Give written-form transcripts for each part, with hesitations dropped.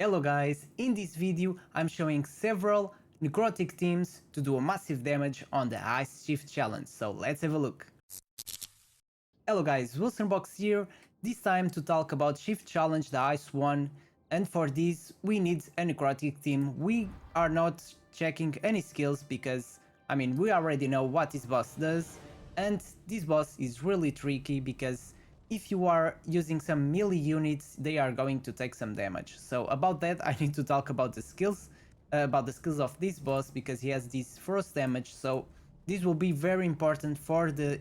Hello guys, in this video I'm showing several Necrotic teams to do a massive damage on the Ice Shift challenge, so let's have a look. Hello guys, Wilsonbox here, this time to talk about Shift Challenge the Ice one, and for this we need a Necrotic team. We are not checking any skills because, we already know what this boss does, and this boss is really tricky because if you are using some melee units, they are going to take some damage. So about that, I need to talk about the skills, of this boss because he has this frost damage. So this will be very important for the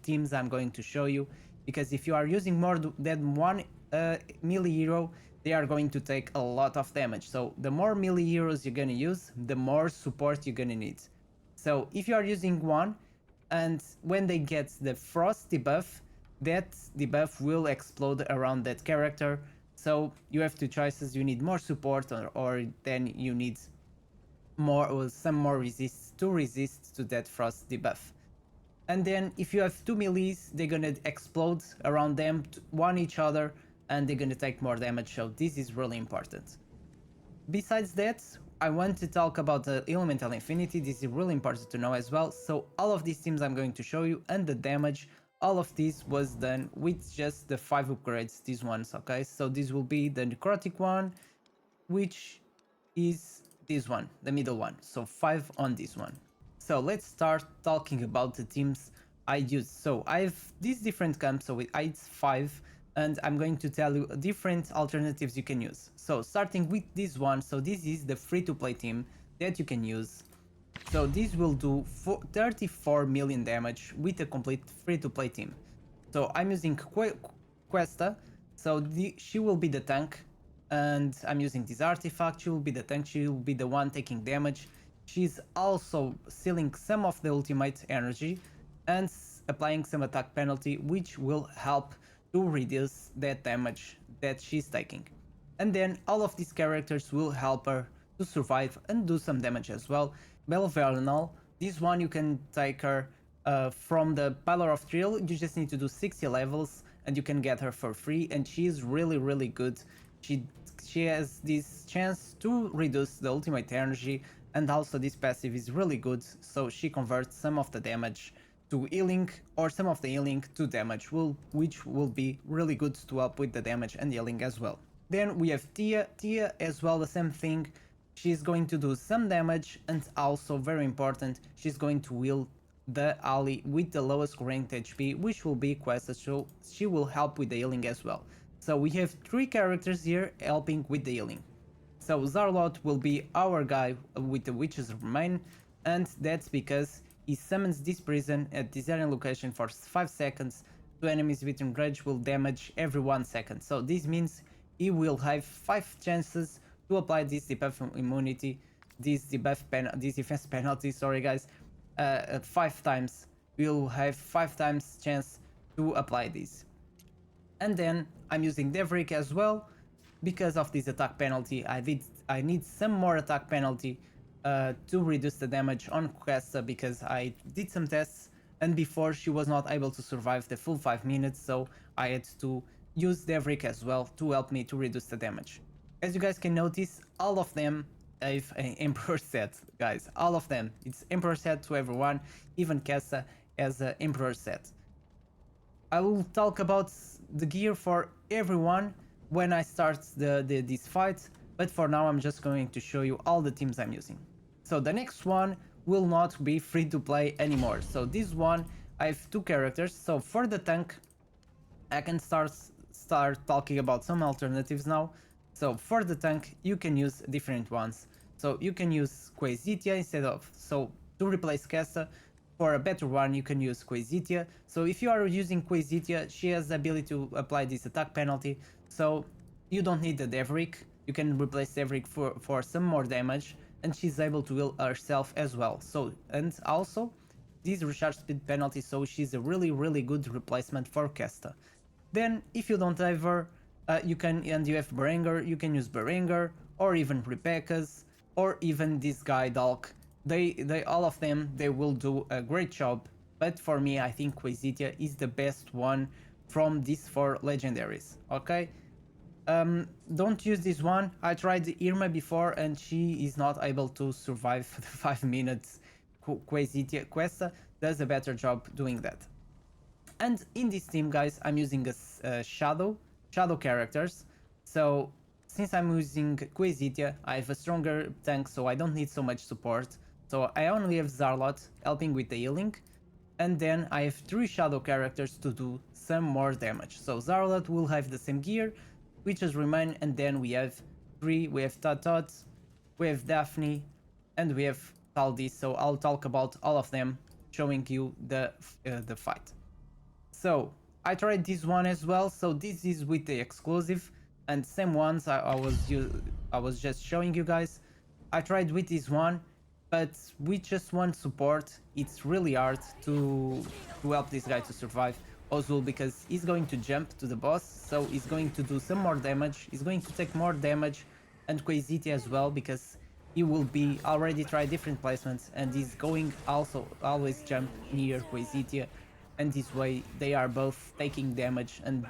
teams I'm going to show you, because if you are using more than one melee hero, they are going to take a lot of damage. So the more melee heroes you're gonna use, the more support you're gonna need. So if you are using one, and when they get the frost debuff, that debuff will explode around that character. So you have two choices: you need more support, or then you need more, or some more resist to that frost debuff. And then if you have two melees, they're gonna explode around them, one each other, and they're gonna take more damage. So this is really important. Besides that, I want to talk about the Elemental Infinity. This is really important to know as well. So all of these teams I'm going to show you, and the damage, all of this was done with just the 5 upgrades, these ones, okay? So this will be the Necrotic one, which is this one, the middle one. So 5 on this one. So let's start talking about the teams I use. So I have these different camps, so it's 5, and I'm going to tell you different alternatives you can use. So starting with this one, so this is the free-to-play team that you can use. So this will do 34 million damage with a complete free-to-play team. So I'm using Questa, so she will be the tank, and I'm using this artifact. She will be the tank, she will be the one taking damage. She's also sealing some of the ultimate energy and applying some attack penalty, which will help to reduce that damage that she's taking. And then all of these characters will help her to survive and do some damage as well. Belvernal, this one you can take her from the Pillar of Thrill. You just need to do 60 levels and you can get her for free, and she is really good. She has this chance to reduce the ultimate energy, and also this passive is really good, so she converts some of the damage to healing, or some of the healing to damage, which will be really good to help with the damage and healing as well. Then we have Tia. Tia as well, the same thing. She's going to do some damage, and also very important, she's going to heal the ally with the lowest ranked HP, which will be Questa, so she will help with the healing as well. So we have 3 characters here helping with the healing. So Zarlot will be our guy with the Witch's Remain, and that's because he summons this prison at this area location for 5 seconds. 2 enemies within range will damage every 1 second. So this means he will have 5 chances to apply this debuff immunity, this defense penalty, sorry guys, 5 times. We'll have 5 times chance to apply this. And then I'm using Devrick as well. Because of this attack penalty, I need some more attack penalty to reduce the damage on Questa, because I did some tests and before she was not able to survive the full 5 minutes, so I had to use Devrick as well to help me to reduce the damage. As you guys can notice, all of them have an Emperor set, guys, all of them. It's Emperor set to everyone, even Questa has an Emperor set. I will talk about the gear for everyone when I start this fight, but for now I'm just going to show you all the teams I'm using. So the next one will not be free to play anymore. So this one, I have 2 characters. So for the tank, I can start talking about some alternatives now. So for the tank, you can use different ones. So you can use Quasitia instead of, so to replace Questa. For a better one, you can use Quasitia. So if you are using Quasitia, she has the ability to apply this attack penalty. So you don't need the Devrick. You can replace Devrick for some more damage, and she's able to heal herself as well. So, and also this recharge speed penalty, so she's a really good replacement for Questa. Then if you don't have her, you have Berenger, you can use Berenger, or even Rebecca's, or even this guy Dalk. They all of them, they will do a great job, but for me I think Quasitia is the best one from these 4 legendaries, okay? Don't use this one. I tried Irma before and she is not able to survive the 5 minutes. Quasitia Questa does a better job doing that. And in this team, guys, I'm using a shadow characters. So since I'm using Quasitia, I have a stronger tank, so I don't need so much support. So I only have Zarlot helping with the healing. And then I have 3 shadow characters to do some more damage. So Zarlot will have the same gear, witches remain, and then we have 3, we have Tatot, we have Daphne, and we have Taldi. So I'll talk about all of them, showing you the fight. So I tried this one as well. So this is with the exclusive, and same ones I was just showing you guys. I tried with this one, but with just one support, it's really hard to help this guy to survive. Ozul, because he's going to jump to the boss, so he's going to do some more damage. He's going to take more damage, and Quasiti as well, because he will be already tried different placements, and he's going also always jump near Quasitia, and this way they are both taking damage and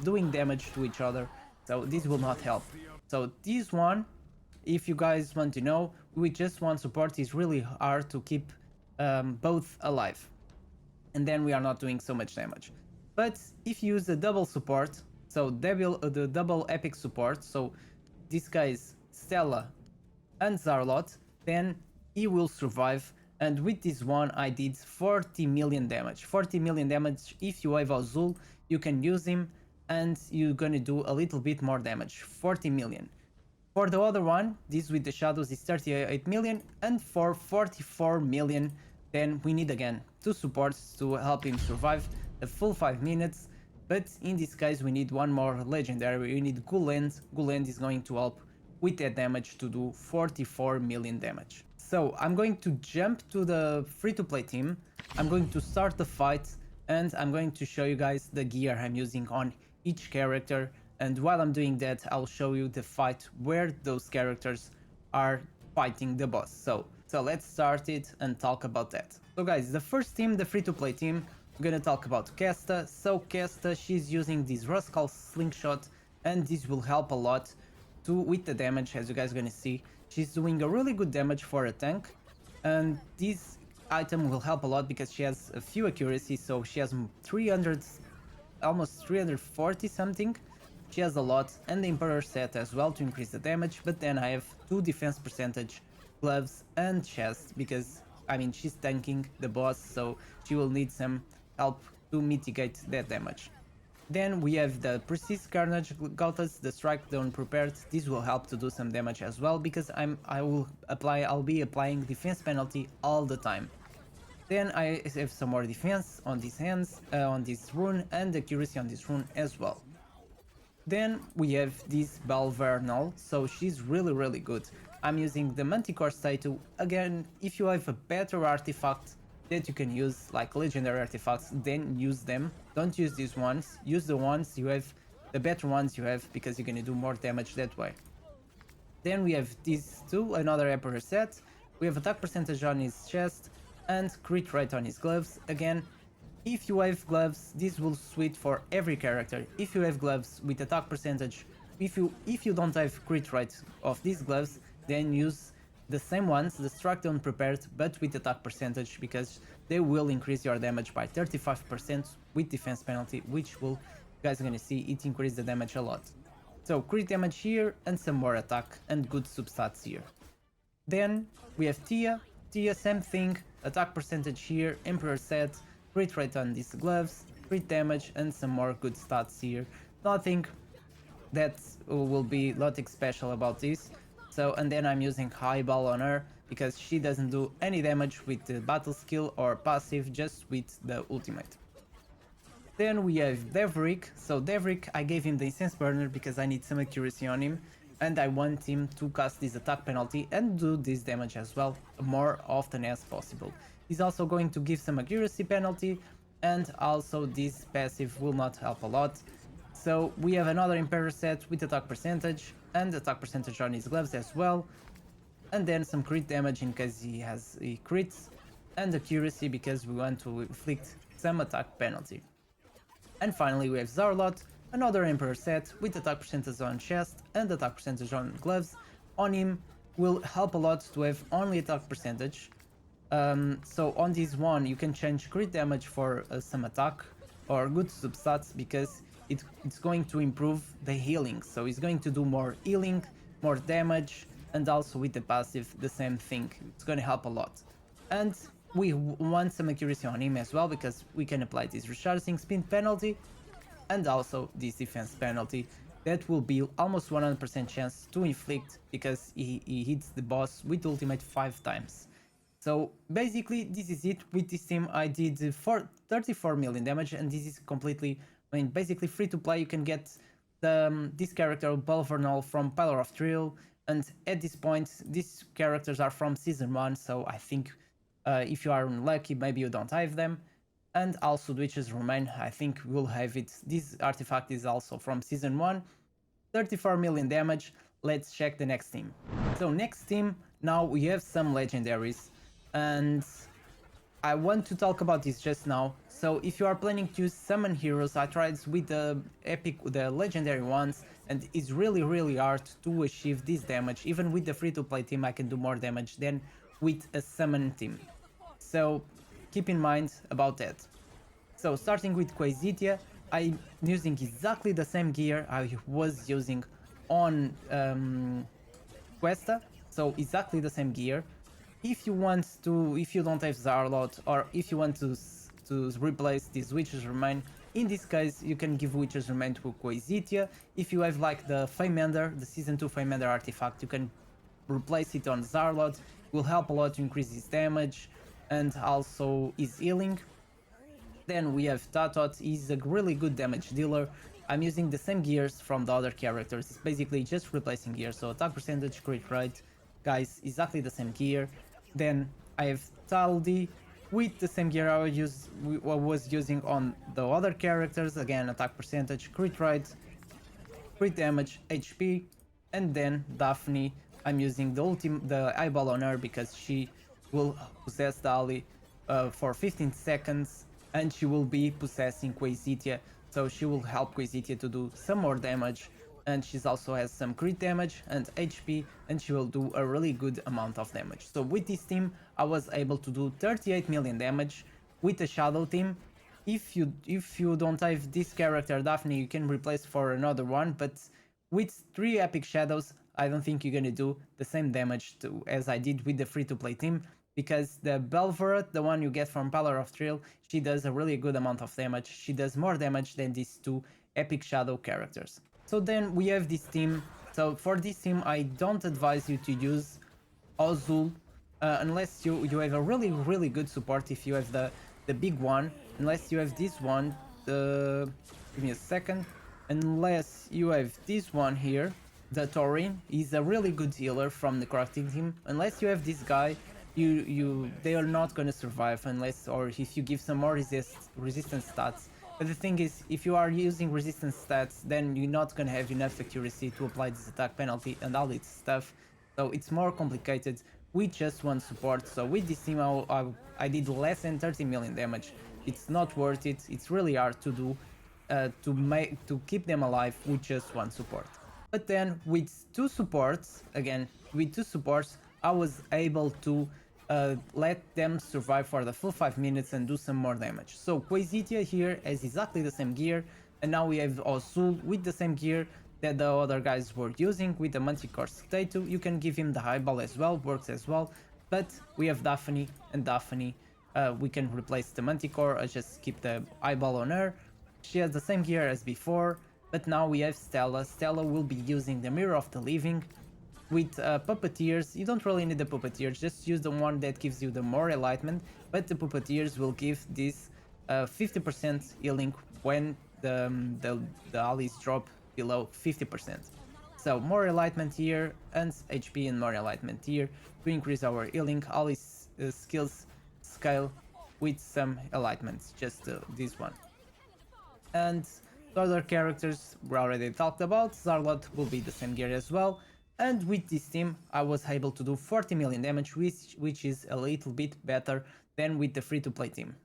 doing damage to each other. So this will not help. So this one, if you guys want to know, with just one support is really hard to keep both alive, and then we are not doing so much damage. But if you use a double support, so the double epic support, so this guy's Stella and Zarlot, then he will survive. And with this one I did 40 million damage. 40 million damage. If you have Azul, you can use him and you're gonna do a little bit more damage. 40 million. For the other one, this with the shadows is 38 million, and for 44 million, then we need again 2 supports to help him survive the full 5 minutes. But in this case we need one more legendary. We need Guland. Guland is going to help with that damage to do 44 million damage. So I'm going to jump to the free-to-play team. I'm going to start the fight, and I'm going to show you guys the gear I'm using on each character. And while I'm doing that, I'll show you the fight where those characters are fighting the boss. So let's start it and talk about that. So guys, the first team, the free-to-play team, I'm gonna talk about Kesta. So Kesta, she's using this Rascal Slingshot, and this will help a lot with the damage, as you guys are gonna see. She's doing a really good damage for a tank, and this item will help a lot because she has a few accuracy, so she has 300, almost 340 something. She has a lot, and the Emperor set as well to increase the damage. But then I have 2 defense percentage, gloves and chest, because I mean she's tanking the boss, so she will need some help to mitigate that damage. Then we have the Precise Carnage Gautas, the Strike Down Prepared. This will help to do some damage as well, because I'll be applying defense penalty all the time. Then I have some more defense on these hands, on this rune, and accuracy on this rune as well. Then we have this Balvernal, so she's really good. I'm using the Manticore statue. Again, if you have a better artifact that you can use, like legendary artifacts, then use them. Don't use these ones. Use the ones you have, the better ones you have, because you're gonna do more damage that way. Then we have these 2, another Emperor set. We have attack percentage on his chest and crit rate on his gloves. Again, if you have gloves, this will suit for every character. If you have gloves with attack percentage, if you don't have crit rate of these gloves, then use the same ones, the Strike Down Prepared, but with attack percentage, because they will increase your damage by 35% with defense penalty, which will, you guys are gonna see, it increase the damage a lot. So crit damage here and some more attack and good substats here. Then we have Tia. Tia, same thing, attack percentage here, Emperor set, crit rate on these gloves, crit damage, and some more good stats here. Nothing that will be nothing special about this. So, and then I'm using Highball on her, because she doesn't do any damage with the battle skill or passive, just with the ultimate. Then we have Devrick. So Devrick, I gave him the Incense Burner because I need some accuracy on him, and I want him to cast this attack penalty and do this damage as well, more often as possible. He's also going to give some accuracy penalty, and also this passive will not help a lot. So we have another Emperor set with attack percentage and attack percentage on his gloves as well, and then some crit damage in case he has crits, and accuracy because we want to inflict some attack penalty. And finally we have Zarlot. another Emperor set with attack percentage on chest and attack percentage on gloves on him will help a lot to have only attack percentage. So on this one you can change crit damage for some attack or good substats because it's going to improve the healing. So it's going to do more healing, more damage, and also with the passive the same thing. It's going to help a lot. And we want some accuracy on him as well because we can apply this recharging spin penalty and also this defense penalty that will be almost 100% chance to inflict because he hits the boss with ultimate 5 times. So basically this is it. With this team I did 34 million damage, and this is completely, I mean, basically free to play. You can get this character Belvernal from Pillar of Thrill, and at this point these characters are from season 1, so I think if you are unlucky maybe you don't have them. And also the Witch's Remain, I think we'll have it. This artifact is also from season 1. 34 million damage. Let's check the next team. So next team, now we have some legendaries, and I want to talk about this just now. So if you are planning to use summon heroes, I tried with the legendary ones, and it's really hard to achieve this damage. Even with the free-to-play team I can do more damage than with a summon team. So keep in mind about that. So starting with Quasitia, I'm using exactly the same gear I was using on Questa, so exactly the same gear. If you don't have Zarlot, or if you want to replace this Witcher's Remain, in this case you can give Witcher's Remain to Quasitia. If you have like the Famender, the Season 2 Famender artifact, you can replace it on Zarlot. It will help a lot to increase his damage and also his healing. Then we have Tatot. He's a really good damage dealer. I'm using the same gears from the other characters. It's basically just replacing gears. So attack percentage, crit rate, guys, exactly the same gear. Then I have Taldi with the same gear I was using on the other characters. Again, attack percentage, crit rate, crit damage, HP. And then Daphne, I'm using the eyeball on her because she will possess Dali for 15 seconds, and she will be possessing Quasitia, so she will help Quasitia to do some more damage, and she also has some crit damage and HP, and she will do a really good amount of damage. So with this team I was able to do 38 million damage with the Shadow team. If you don't have this character Daphne, you can replace for another one, but with 3 epic shadows I don't think you're gonna do the same damage as I did with the free-to-play team, because the Belverot, the one you get from Pillar of Thrill, she does a really good amount of damage. She does more damage than these 2 epic shadow characters. So then we have this team. So for this team I don't advise you to use Ozul unless you have a really good support. If you have the big one, unless you have this one, give me a second, unless you have this one here, the Taurin is a really good healer from the Necrotic team. Unless you have this guy, they are not gonna survive unless, or if you give some more resistance stats. But the thing is, if you are using resistance stats, then you're not gonna have enough accuracy to apply this attack penalty and all this stuff. So it's more complicated with just one support. So with this team I did less than 30 million damage. It's not worth it. It's really hard to do to keep them alive with just one support. But then with 2 supports, I was able to let them survive for the full 5 minutes and do some more damage. So Quasitia here has exactly the same gear, and now we have Ozul with the same gear that the other guys were using with the Manticore Statue. You can give him the eyeball as well, works as well. But we have Daphne, and Daphne, we can replace the Manticore, just keep the eyeball on her. She has the same gear as before, but now we have Stella. Stella will be using the Mirror of the Living. With Puppeteers, you don't really need the Puppeteers, just use the one that gives you the more enlightenment, but the Puppeteers will give this 50% healing when the allies drop below 50%. So more enlightenment here, and HP and more enlightenment here to increase our healing. Allies skills scale with some enlightenments, just this one. And the other characters we already talked about. Zarlot will be the same gear as well. And with this team I was able to do 40 million damage, which is a little bit better than with the free-to-play team.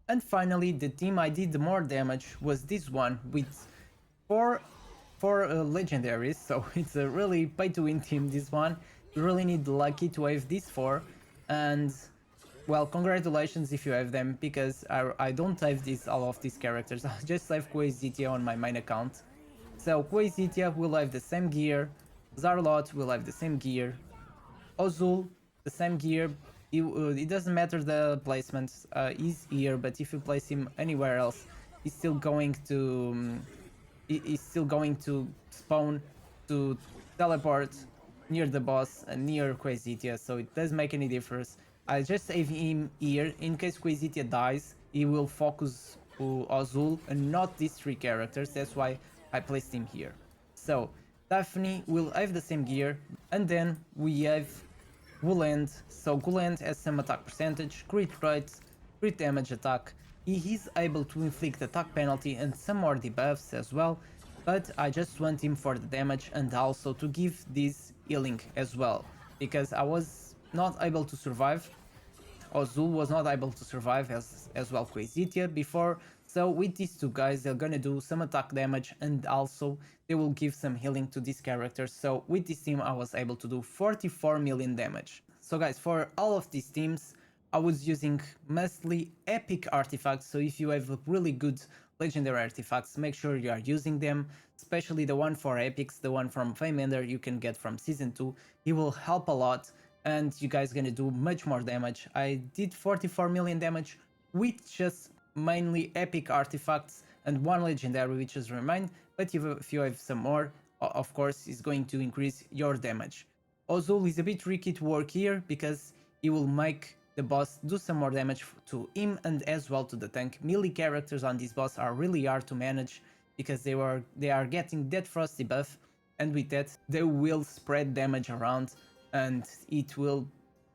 And finally, the team I did the more damage was this one with four legendaries, so it's a really pay to win team, this one. You really need lucky to have these four, and well, congratulations if you have them, because I don't have all of these characters. I just have Quasitia on my main account. So Quasitia will have the same gear, Zarlot will have the same gear, Ozul the same gear. It doesn't matter the placement, he's here, but if you place him anywhere else, he's still going to is still going to spawn to teleport near the boss and near Quasitia, so it doesn't make any difference. I just save him here in case Quasitia dies. He will focus Azul and not these three characters. That's why I placed him here. So Daphne will have the same gear, and then we have Guland. So Guland has some attack percentage, crit rate, crit damage attack. He is able to inflict attack penalty and some more debuffs as well, but I just want him for the damage and also to give this healing as well, because I was not able to survive. Ozul was not able to survive as well Quasitia before, so with these two guys they're gonna do some attack damage and also they will give some healing to these characters. So with this team I was able to do 44 million damage. So guys, for all of these teams I was using mostly epic artifacts, so if you have really good legendary artifacts, make sure you are using them, especially the one for epics, the one from Famender you can get from season 2. He will help a lot and you guys gonna do much more damage. I did 44 million damage with just mainly epic artifacts and one legendary which is remain, but if you have some more, of course is going to increase your damage. Ozul is a bit tricky to work here because he will make the boss do some more damage to him and as well to the tank. Melee characters on this boss are really hard to manage because they are getting Dead Frost debuff, and with that they will spread damage around and it will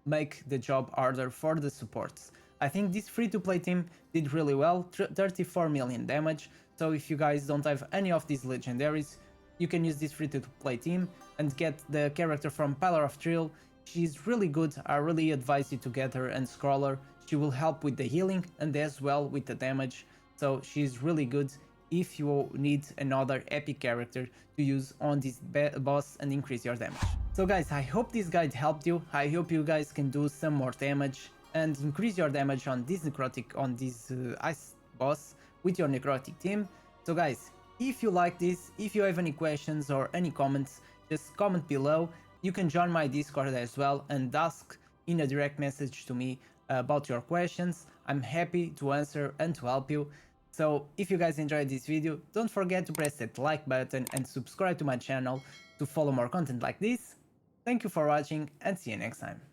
make the job harder for the supports. I think this free-to-play team did really well, 34 million damage, so if you guys don't have any of these legendaries, you can use this free-to-play team and get the character from Pillar of Thrill. She's really good, I really advise you to get her and scroll her. She will help with the healing and as well with the damage, so she's really good if you need another epic character to use on this boss and increase your damage. So guys, I hope this guide helped you. I hope you guys can do some more damage and increase your damage on this Necrotic, on this ice boss with your Necrotic team. So guys, if you like this, if you have any questions or any comments, just comment below. You can join my Discord as well and ask in a direct message to me about your questions. I'm happy to answer and to help you. So if you guys enjoyed this video, don't forget to press that like button and subscribe to my channel to follow more content like this. Thank you for watching and see you next time.